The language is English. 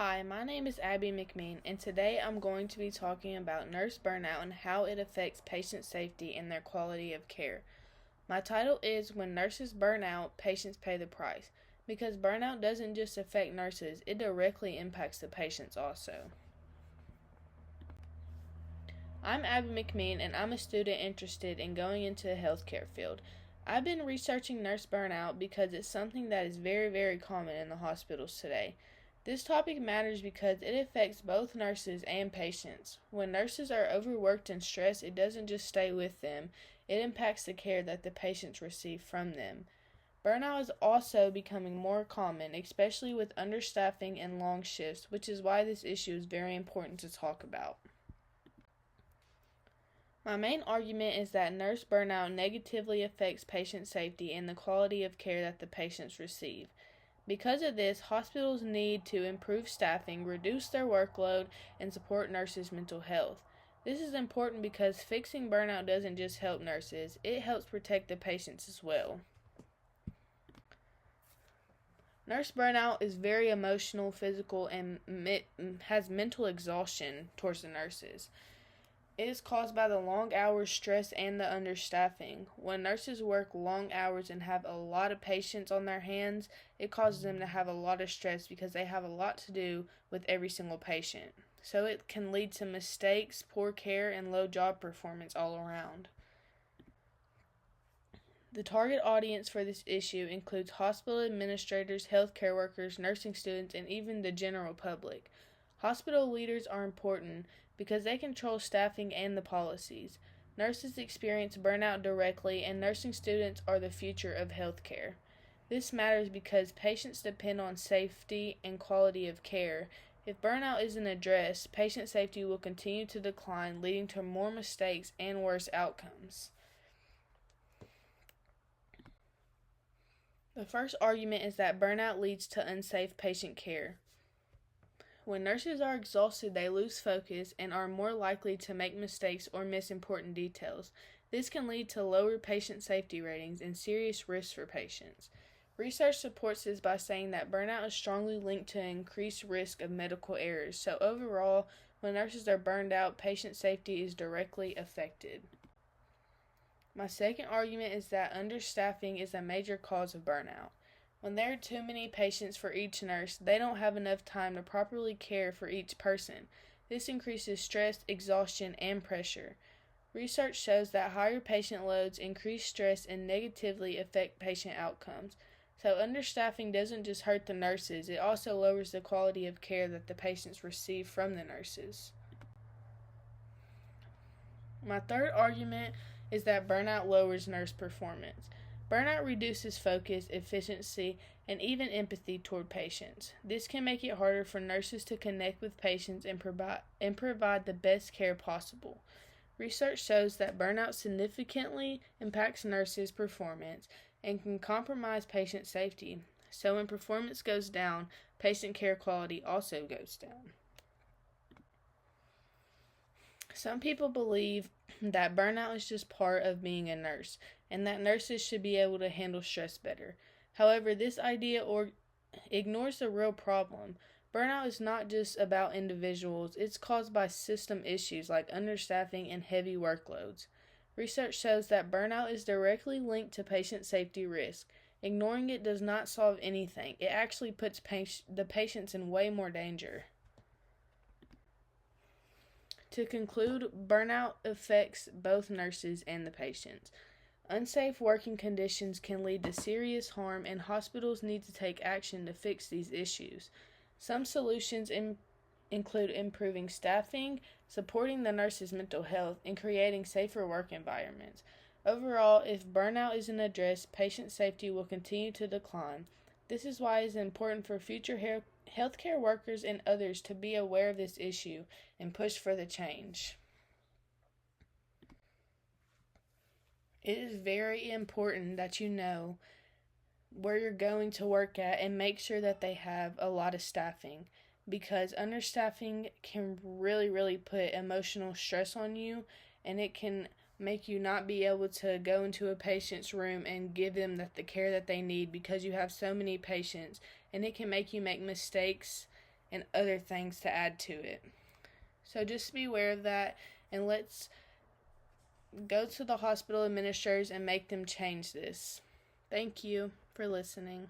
Hi, my name is Abby McMean, and today I'm going to be talking about nurse burnout and how it affects patient safety and their quality of care. My title is When Nurses Burn Out, Patients Pay the Price, because burnout doesn't just affect nurses, it directly impacts the patients also. I'm Abby McMean, and I'm a student interested in going into the healthcare field. I've been researching nurse burnout because it's something that is very, very common in the hospitals today. This topic matters because it affects both nurses and patients. When nurses are overworked and stressed, it doesn't just stay with them, it impacts the care that the patients receive from them. Burnout is also becoming more common, especially with understaffing and long shifts, which is why this issue is very important to talk about. My main argument is that nurse burnout negatively affects patient safety and the quality of care that the patients receive. Because of this, hospitals need to improve staffing, reduce their workload, and support nurses' mental health. This is important because fixing burnout doesn't just help nurses, it helps protect the patients as well. Nurse burnout is very emotional, physical, and has mental exhaustion towards the nurses. It is caused by the long hours, stress, and the understaffing. When nurses work long hours and have a lot of patients on their hands, it causes them to have a lot of stress because they have a lot to do with every single patient. So it can lead to mistakes, poor care, and low job performance all around. The target audience for this issue includes hospital administrators, healthcare workers, nursing students, and even the general public. Hospital leaders are important because they control staffing and the policies. Nurses experience burnout directly, and nursing students are the future of healthcare. This matters because patients depend on safety and quality of care. If burnout isn't addressed, patient safety will continue to decline, leading to more mistakes and worse outcomes. The first argument is that burnout leads to unsafe patient care. When nurses are exhausted, they lose focus and are more likely to make mistakes or miss important details. This can lead to lower patient safety ratings and serious risks for patients. Research supports this by saying that burnout is strongly linked to increased risk of medical errors. So overall, when nurses are burned out, patient safety is directly affected. My second argument is that understaffing is a major cause of burnout. When there are too many patients for each nurse, they don't have enough time to properly care for each person. This increases stress, exhaustion, and pressure. Research shows that higher patient loads increase stress and negatively affect patient outcomes. So understaffing doesn't just hurt the nurses, it also lowers the quality of care that the patients receive from the nurses. My third argument is that burnout lowers nurse performance. Burnout reduces focus, efficiency, and even empathy toward patients. This can make it harder for nurses to connect with patients and provide the best care possible. Research shows that burnout significantly impacts nurses' performance and can compromise patient safety. So when performance goes down, patient care quality also goes down. Some people believe that burnout is just part of being a nurse and that nurses should be able to handle stress better. However, this idea ignores the real problem. Burnout is not just about individuals, it's caused by system issues like understaffing and heavy workloads. Research shows that burnout is directly linked to patient safety risk. Ignoring it does not solve anything, it actually puts the patients in way more danger. To conclude, burnout affects both nurses and the patients. Unsafe working conditions can lead to serious harm, and hospitals need to take action to fix these issues. Some solutions include improving staffing, supporting the nurses' mental health, and creating safer work environments. Overall, if burnout isn't addressed, patient safety will continue to decline. This is why it is important for future healthcare workers and others to be aware of this issue and push for the change. It is very important that you know where you're going to work at and make sure that they have a lot of staffing, because understaffing can really put emotional stress on you, and it can make you not be able to go into a patient's room and give them the care that they need because you have so many patients, and it can make you make mistakes and other things to add to it. So just be aware of that, and let's go to the hospital administrators and make them change this. Thank you for listening.